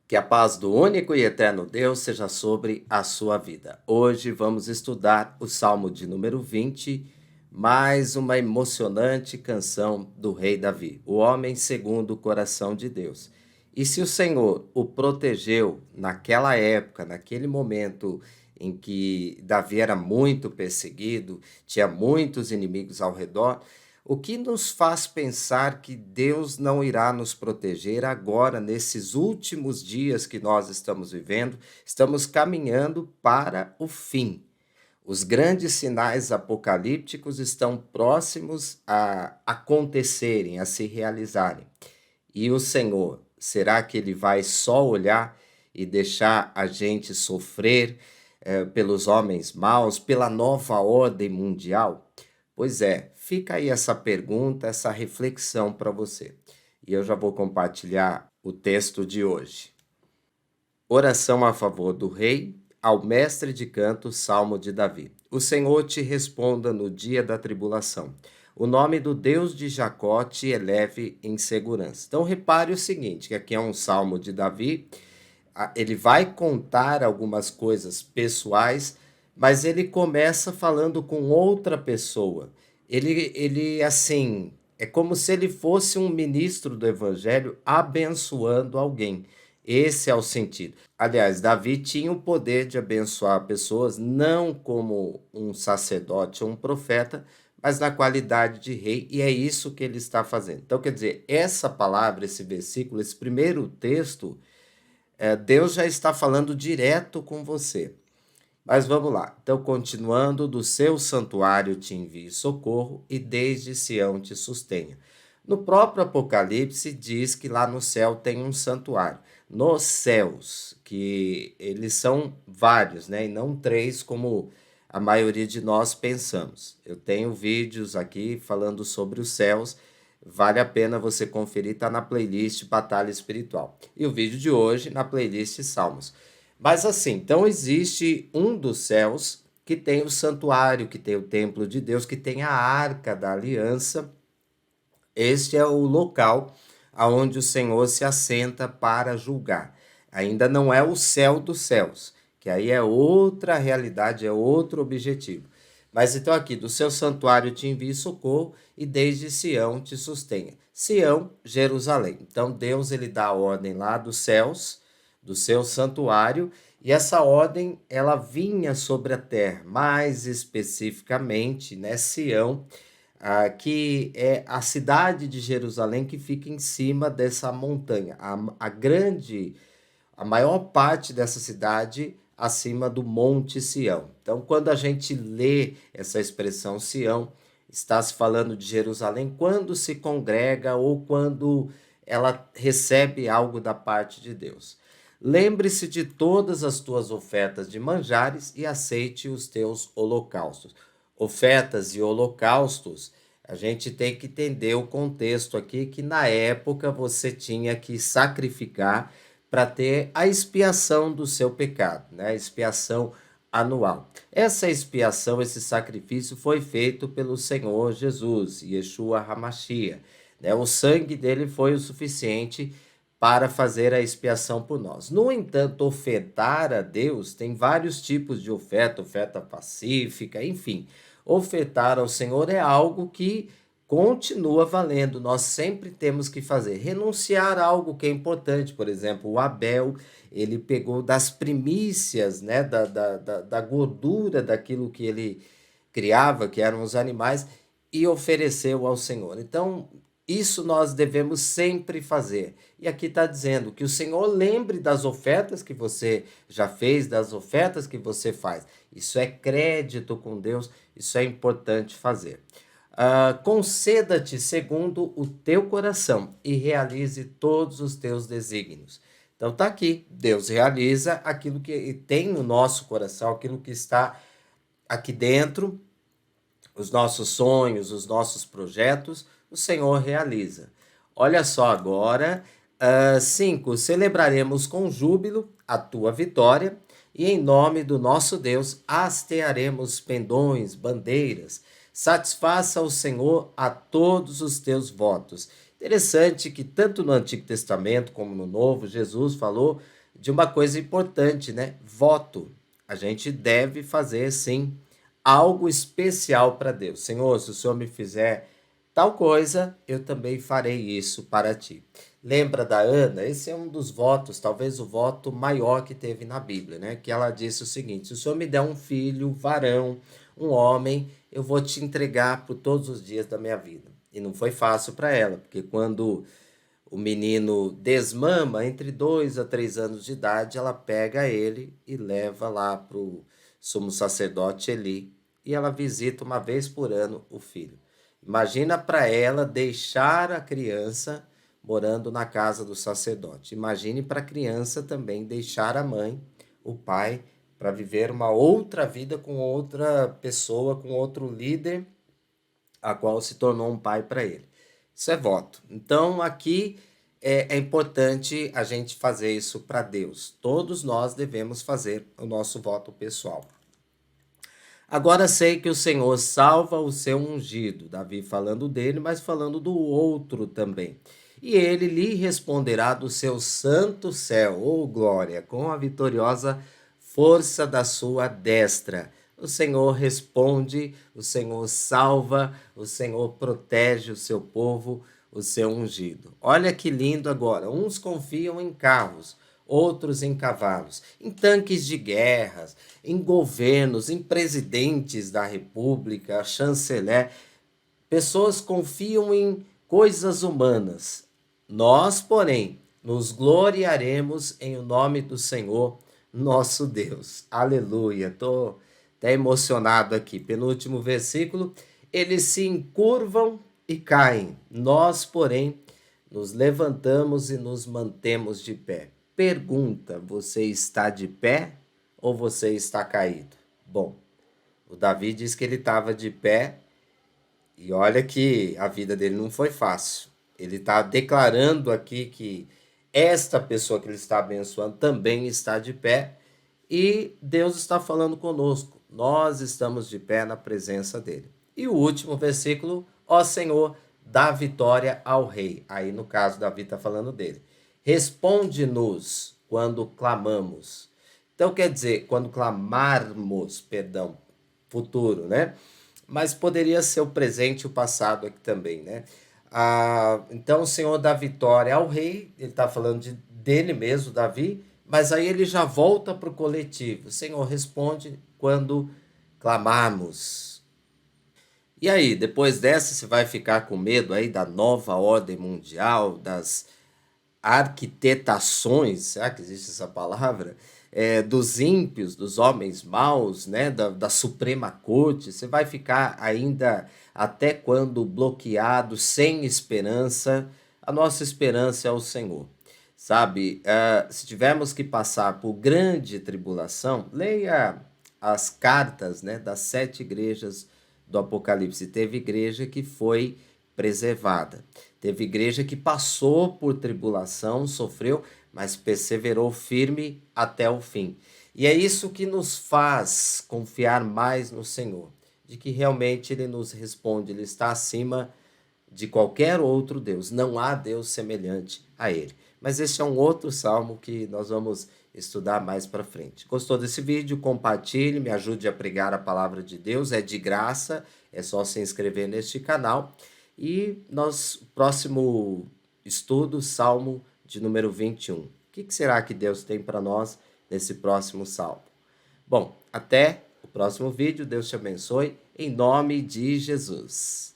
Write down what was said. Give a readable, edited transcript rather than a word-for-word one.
Que a paz do único e eterno Deus seja sobre a sua vida. Hoje vamos estudar o Salmo de número 20, mais uma emocionante canção do rei Davi, o homem segundo o coração de Deus. E se o Senhor o protegeu naquela época, naquele momento em que Davi era muito perseguido, tinha muitos inimigos ao redor, o que nos faz pensar que Deus não irá nos proteger agora, nesses últimos dias que nós estamos vivendo? Estamos caminhando para o fim. Os grandes sinais apocalípticos estão próximos a acontecerem, a se realizarem. E o Senhor, será que ele vai só olhar e deixar a gente sofrer pelos homens maus, pela nova ordem mundial? Pois é, fica aí essa pergunta, essa reflexão para você. E eu já vou compartilhar o texto de hoje. Oração a favor do rei, ao mestre de canto, Salmo de Davi. O Senhor te responda no dia da tribulação. O nome do Deus de Jacó te eleve em segurança. Então repare o seguinte, que aqui é um salmo de Davi, ele vai contar algumas coisas pessoais, mas ele começa falando com outra pessoa. Ele assim, é como se ele fosse um ministro do evangelho abençoando alguém. Esse é o sentido. Aliás, Davi tinha o poder de abençoar pessoas, não como um sacerdote ou um profeta, mas na qualidade de rei, e é isso que ele está fazendo. Então, quer dizer, essa palavra, esse versículo, esse primeiro texto, Deus já está falando direto com você. Mas vamos lá. Então, continuando, do seu santuário te envie socorro e desde Sião te sustenha. No próprio Apocalipse diz que lá no céu tem um santuário. Nos céus, que eles são vários, né? E não três como a maioria de nós pensamos. Eu tenho vídeos aqui falando sobre os céus. Vale a pena você conferir, está na playlist Batalha Espiritual. E o vídeo de hoje na playlist Salmos. Mas assim, então existe um dos céus que tem o santuário, que tem o templo de Deus, que tem a arca da aliança. Este é o local aonde o Senhor se assenta para julgar. Ainda não é o céu dos céus, que aí é outra realidade, é outro objetivo. Mas então aqui, do seu santuário te envie socorro e desde Sião te sustenha. Sião, Jerusalém. Então Deus ele dá a ordem lá dos céus, do seu santuário, e essa ordem ela vinha sobre a terra, mais especificamente, né, Sião, que é a cidade de Jerusalém que fica em cima dessa montanha. A maior parte dessa cidade acima do Monte Sião. Então, quando a gente lê essa expressão Sião, está se falando de Jerusalém quando se congrega ou quando ela recebe algo da parte de Deus. Lembre-se de todas as tuas ofertas de manjares e aceite os teus holocaustos. Ofertas e holocaustos, a gente tem que entender o contexto aqui, que na época você tinha que sacrificar para ter a expiação do seu pecado, né? A expiação anual. Essa expiação, esse sacrifício foi feito pelo Senhor Jesus, Yeshua HaMashiach, né? O sangue dele foi o suficiente para fazer a expiação por nós. No entanto, ofertar a Deus tem vários tipos de oferta, oferta pacífica, enfim. Ofertar ao Senhor é algo que continua valendo, nós sempre temos que fazer. Renunciar a algo que é importante, por exemplo, o Abel, ele pegou das primícias, né, da gordura daquilo que ele criava, que eram os animais, e ofereceu ao Senhor. Então, isso nós devemos sempre fazer. E aqui está dizendo que o Senhor lembre das ofertas que você já fez, das ofertas que você faz. Isso é crédito com Deus, isso é importante fazer. Conceda-te segundo o teu coração e realize todos os teus desígnios. Então tá aqui, Deus realiza aquilo que tem no nosso coração, aquilo que está aqui dentro, os nossos sonhos, os nossos projetos, o Senhor realiza. Olha só agora, 5. Celebraremos com júbilo a tua vitória e em nome do nosso Deus hastearemos pendões, bandeiras. Satisfaça o Senhor a todos os teus votos. Interessante que tanto no Antigo Testamento como no Novo, Jesus falou de uma coisa importante, né? Voto. A gente deve fazer, sim, algo especial para Deus. Senhor, se o Senhor me fizer tal coisa, eu também farei isso para ti. Lembra da Ana? Esse é um dos votos, talvez o voto maior que teve na Bíblia, né? Que ela disse o seguinte: se o Senhor me der um filho, varão, um homem, eu vou te entregar por todos os dias da minha vida. E não foi fácil para ela, porque quando o menino desmama, entre 2 a 3 anos de idade, ela pega ele e leva lá para o sumo sacerdote Eli, e ela visita uma vez por ano o filho. Imagina para ela deixar a criança morando na casa do sacerdote. Imagine para a criança também deixar a mãe, o pai, para viver uma outra vida com outra pessoa, com outro líder, a qual se tornou um pai para ele. Isso é voto. Então, aqui é importante a gente fazer isso para Deus. Todos nós devemos fazer o nosso voto pessoal. Agora sei que o Senhor salva o seu ungido. Davi falando dele, mas falando do outro também. E ele lhe responderá do seu santo céu, ô glória, com a vitoriosa força da sua destra. O Senhor responde, o Senhor salva, o Senhor protege o seu povo, o seu ungido. Olha que lindo agora. Uns confiam em carros, outros em cavalos, em tanques de guerras, em governos, em presidentes da república, chanceler. Pessoas confiam em coisas humanas. Nós, porém, nos gloriaremos em o nome do Senhor, nosso Deus. Aleluia. Estou até emocionado aqui. Penúltimo versículo. Eles se encurvam e caem. Nós, porém, nos levantamos e nos mantemos de pé. Pergunta: você está de pé ou você está caído? Bom, o Davi diz que ele estava de pé, e olha que a vida dele não foi fácil. Ele está declarando aqui que esta pessoa que ele está abençoando também está de pé, e Deus está falando conosco. Nós estamos de pé na presença dele. E o último versículo: ó Senhor, dá vitória ao rei. Aí no caso Davi está falando dele. Responde-nos quando clamamos. Então quer dizer, quando clamarmos, perdão, futuro, né? Mas poderia ser o presente e o passado aqui também, né? Então o Senhor dá vitória ao rei, ele está falando dele mesmo, Davi, mas aí ele já volta para o coletivo. O Senhor responde quando clamarmos. E aí, depois dessa, você vai ficar com medo aí da nova ordem mundial, das arquitetações, será que existe essa palavra? Dos ímpios, dos homens maus, né? Da Suprema Corte. Você vai ficar ainda até quando bloqueado, sem esperança. A nossa esperança é o Senhor. Sabe, se tivermos que passar por grande tribulação, leia as cartas, né, das 7 igrejas do Apocalipse. Teve igreja que foi preservada. Teve igreja que passou por tribulação, sofreu, mas perseverou firme até o fim. E é isso que nos faz confiar mais no Senhor, de que realmente Ele nos responde, Ele está acima de qualquer outro Deus. Não há Deus semelhante a Ele. Mas esse é um outro salmo que nós vamos estudar mais para frente. Gostou desse vídeo? Compartilhe, me ajude a pregar a palavra de Deus. É de graça, é só se inscrever neste canal. E nosso próximo estudo, Salmo de número 21. O que será que Deus tem para nós nesse próximo salmo? Bom, até o próximo vídeo. Deus te abençoe. Em nome de Jesus.